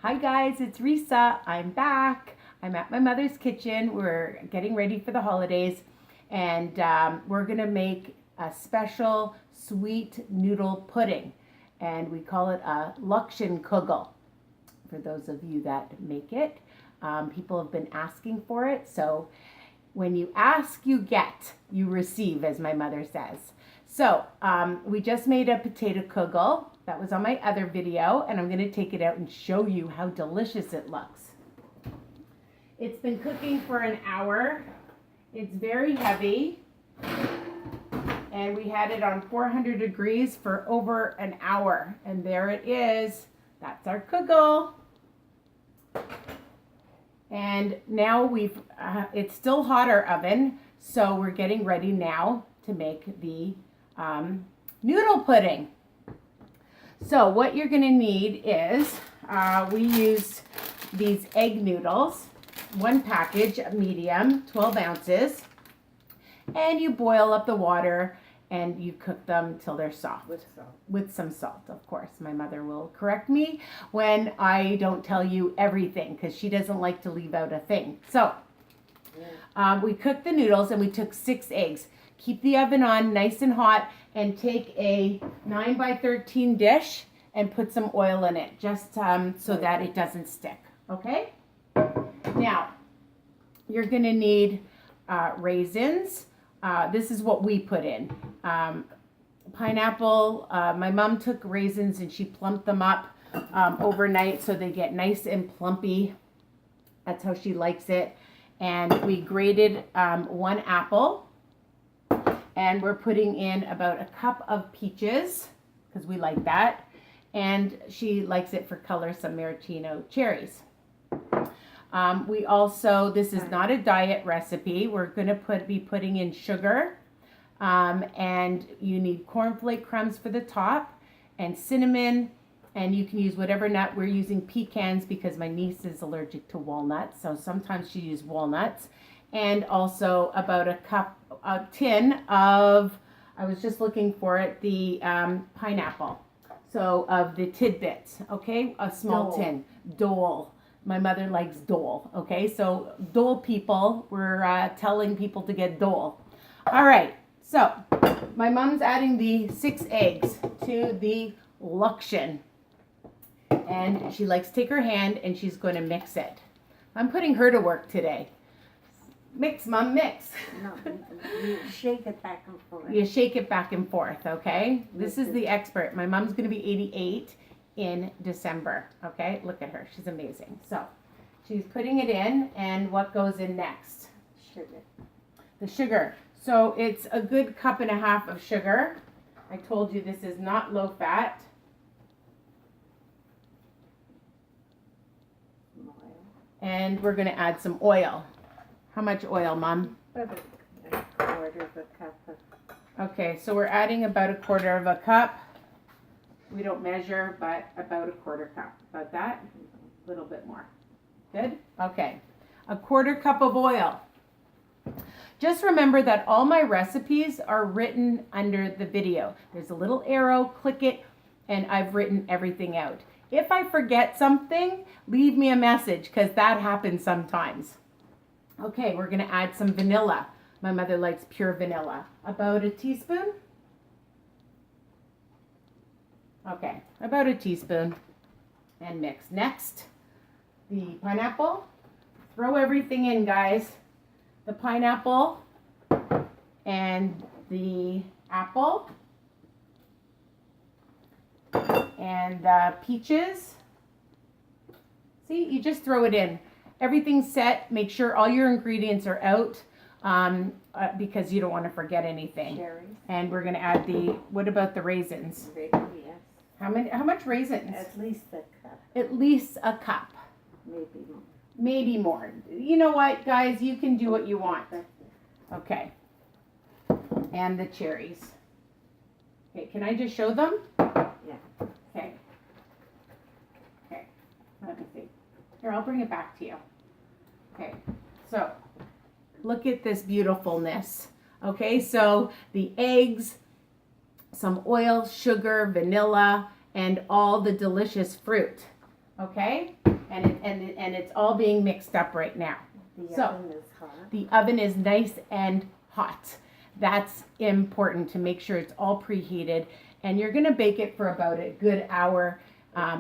Hi guys, it's Risa. I'm back. I'm at my mother's kitchen. We're getting ready for the holidays and we're gonna make a special sweet noodle pudding, and we call it a Luction Kugel. For those of you that make it, people have been asking for it, so when you ask, you get, you receive, as my mother says. So we just made a potato kugel. That was on my other video, and I'm going to take it out and show you how delicious it looks. It's been cooking for an hour. It's very heavy, and we had it on 400 degrees for over an hour, and there it is. That's our kugel. And now it's still hot, our oven, so we're getting ready now to make the noodle pudding. So what you're going to need is, we used these egg noodles, one package, medium, 12 ounces, and you boil up the water and you cook them till they're soft. With salt. With some salt, of course. My mother will correct me when I don't tell you everything, because she doesn't like to leave out a thing. So we cooked the noodles and we took 6 eggs. Keep the oven on nice and hot, and take a 9x13 dish and put some oil in it, just so that it doesn't stick, okay? Now, you're gonna need raisins. This is what we put in. Pineapple, my mom took raisins and she plumped them up overnight so they get nice and plumpy. That's how she likes it. And we grated 1 apple. And we're putting in about a cup of peaches, because we like that. And she likes it for color, some maraschino cherries. We also, this is not a diet recipe. We're going to be putting in sugar. And you need cornflake crumbs for the top, and cinnamon. And you can use whatever nut. We're using pecans because my niece is allergic to walnuts. So sometimes she uses walnuts. And also about a tin of, I was just looking for it, the pineapple. So of the tidbits, okay? A small tin. Dole. My mother likes Dole, okay? So Dole people, we're telling people to get Dole. All right, so my mom's adding the 6 eggs to the Luction. And she likes to take her hand and she's going to mix it. I'm putting her to work today. Mix, Mom, mix. No, you shake it back and forth. You shake it back and forth, okay? This is the expert. My mom's going to be 88 in December, okay? Look at her. She's amazing. So, she's putting it in, and what goes in next? Sugar. The sugar. So, it's a good 1.5 cups of sugar. I told you this is not low fat. Oil. And we're going to add some oil. How much oil, Mom? About a 1/4 cup of. Okay, so we're adding about a 1/4 cup. We don't measure, but about a 1/4 cup. About that? A little bit more. Good? Okay. A 1/4 cup of oil. Just remember that all my recipes are written under the video. There's a little arrow, click it, and I've written everything out. If I forget something, leave me a message, because that happens sometimes. Okay, we're going to add some vanilla. My mother likes pure vanilla. About a teaspoon? Okay, about a teaspoon. And mix. Next, the pineapple. Throw everything in, guys. The pineapple and the apple and the peaches. See, you just throw it in. Everything's set. Make sure all your ingredients are out, because you don't want to forget anything. Cherries. And we're going to add what about the raisins? Yes. How much raisins? At least a cup. At least a cup. Maybe more. Maybe more. You know what, guys? You can do what you want. Okay. And the cherries. Okay, can I just show them? Yeah. Okay. Okay. Let me see. Here, I'll bring it back to you. Okay. So, look at this beautifulness. Okay, so the eggs, some oil, sugar, vanilla, and all the delicious fruit. Okay? and it's all being mixed up right now. The So, oven is hot. The oven is nice and hot. That's important to make sure it's all preheated. And you're gonna bake it for about a good hour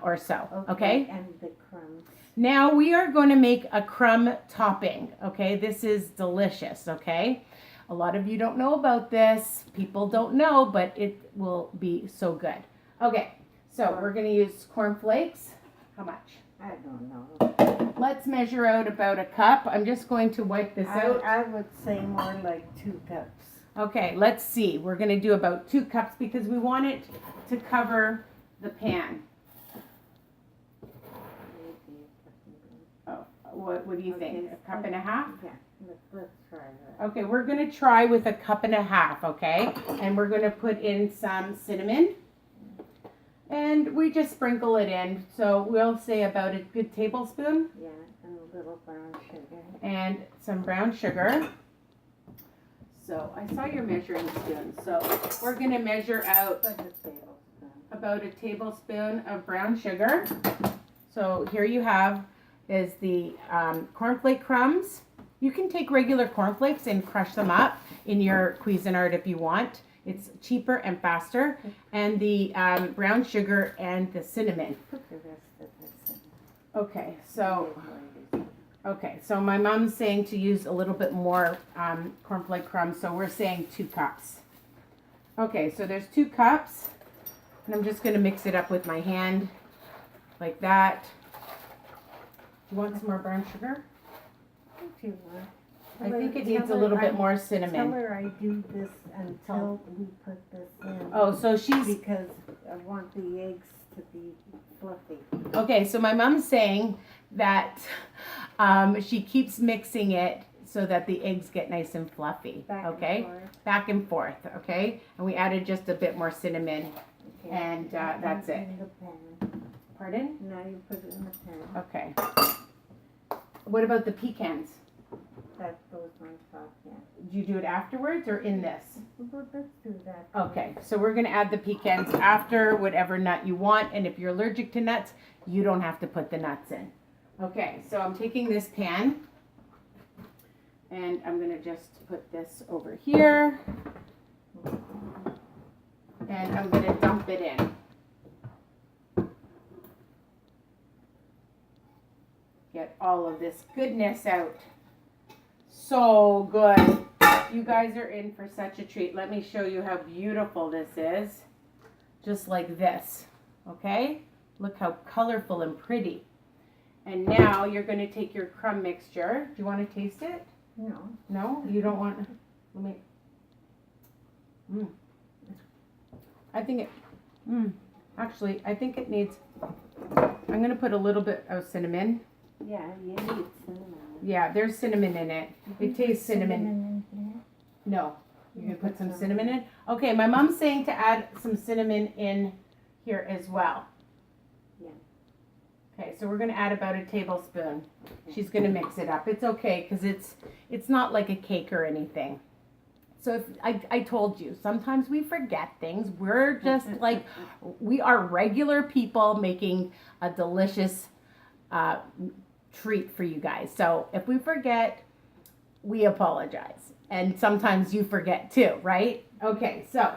or so, okay? And the crumbs. Now we are going to make a crumb topping, okay? This is delicious, okay? A lot of you don't know about this. People don't know, but it will be so good. Okay, so we're going to use cornflakes. How much? I don't know. Let's measure out about a cup. I'm just going to wipe this out. I would say more like 2 cups. Okay, let's see. We're going to do about 2 cups because we want it to cover the pan. Oh, what do you think? A cup and a half? Yeah, let's try that. Okay, we're going to try with a cup and a half, okay? And we're going to put in some cinnamon. And we just sprinkle it in. So we'll say about a good tablespoon. Yeah, and a little brown sugar. And some brown sugar. So I saw your measuring spoon. So we're going to measure out about a tablespoon of brown sugar. So here you have is the cornflake crumbs. You can take regular cornflakes and crush them up in your Cuisinart if you want. It's cheaper and faster. And the brown sugar and the cinnamon. Put the rest of this in. Okay, so my mom's saying to use a little bit more cornflake crumbs, so we're saying 2 cups. Okay, so there's 2 cups, and I'm just gonna mix it up with my hand, like that. Do you want some more brown sugar? If you want. I think it needs a little bit more Tell cinnamon. her I do this until we put this in. Oh, so she's, Because I want the eggs to be fluffy. okay, so my mom's saying that she keeps mixing it so that the eggs get nice and fluffy, okay? Back and forth, okay? And we added just a bit more cinnamon, Okay. and that's it. In the pan. Pardon? Now you put it in the pan. Okay. What about the pecans? That goes on top, yeah. Do you do it afterwards or in this? Well, let's do that. Okay, so we're gonna add the pecans after whatever nut you want, and if you're allergic to nuts, you don't have to put the nuts in. Okay, so I'm taking this pan, and I'm gonna just put this over here, and I'm gonna dump it in. Get all of this goodness out. So good. You guys are in for such a treat. Let me show you how beautiful this is. Just like this. Okay? Look how colorful and pretty. And now you're going to take your crumb mixture. Do you want to taste it? No. No? You don't want... Let me... I think it... Actually, I think it needs... I'm going to put a little bit of cinnamon. Yeah, you need cinnamon. Yeah, there's cinnamon in it. It tastes cinnamon. in here? No. You can put some cinnamon in? Okay, my mom's saying to add some cinnamon in here as well. Yeah. Okay, so we're going to add about a tablespoon. She's going to mix it up. It's okay because it's not like a cake or anything. So if I told you, sometimes we forget things. We're just like, we are regular people making a delicious treat for you guys. So if we forget, we apologize. And sometimes you forget too, right? Okay, so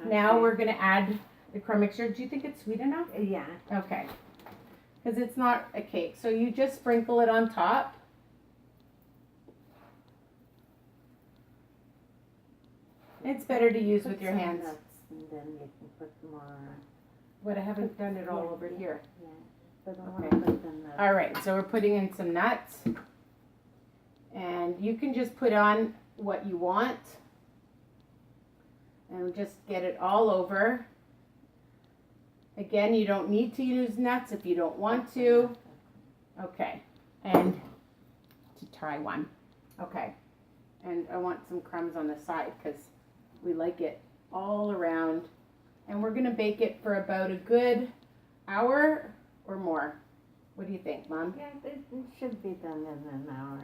now we're going to add the crumb mixture. Do you think it's sweet enough? Yeah. Okay. Because it's not a cake. So you just sprinkle it on top. It's better to use with your hands. And then you can put more. But I haven't done it all over here. Yeah. But I Okay. want to put the nuts. All right, so we're putting in some nuts. And you can just put on what you want. And just get it all over. Again, you don't need to use nuts if you don't want to. Okay, and to try one. Okay, and I want some crumbs on the side because we like it all around. And we're going to bake it for about a good hour or more. What do you think, Mom? Yeah, it should be done in an hour.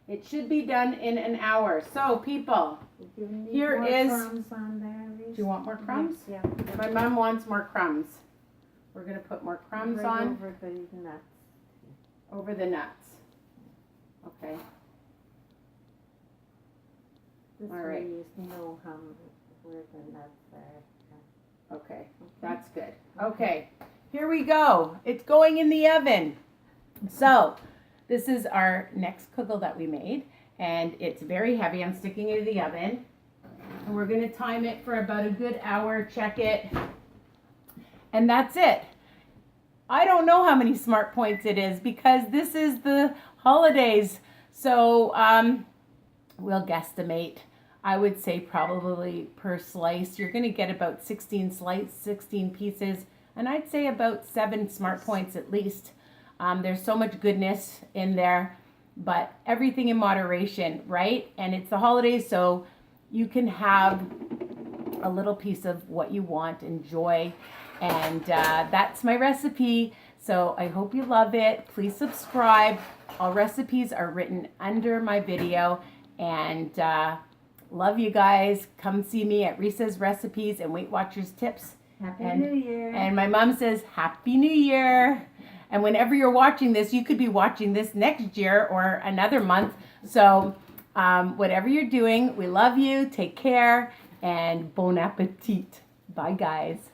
It should be done in an hour. So, people, Do you need Here more is- crumbs on there, Reese? do you want more crumbs? Yeah. My mom wants more crumbs. We're going to put more crumbs Right on. over the nuts. over the nuts. Okay. This All way right. you know where the nuts are. Okay, that's good. Okay, here we go. It's going in the oven. So, this is our next kugel that we made, and it's very heavy. I'm sticking it in the oven, and we're gonna time it for about a good hour, check it, and that's it. I don't know how many smart points it is because this is the holidays, so we'll guesstimate. I would say probably per slice, you're gonna get about 16 pieces, and I'd say about 7 smart points at least. There's so much goodness in there, but everything in moderation, right? And it's the holidays, so you can have a little piece of what you want, enjoy, and that's my recipe. So I hope you love it. Please subscribe. All recipes are written under my video, and love you guys. Come see me at Risa's Recipes and Weight Watchers Tips. Happy And- New Year. And my mom says, Happy New Year. And whenever you're watching this, you could be watching this next year or another month. So whatever you're doing, we love you. Take care and bon appetit. Bye, guys.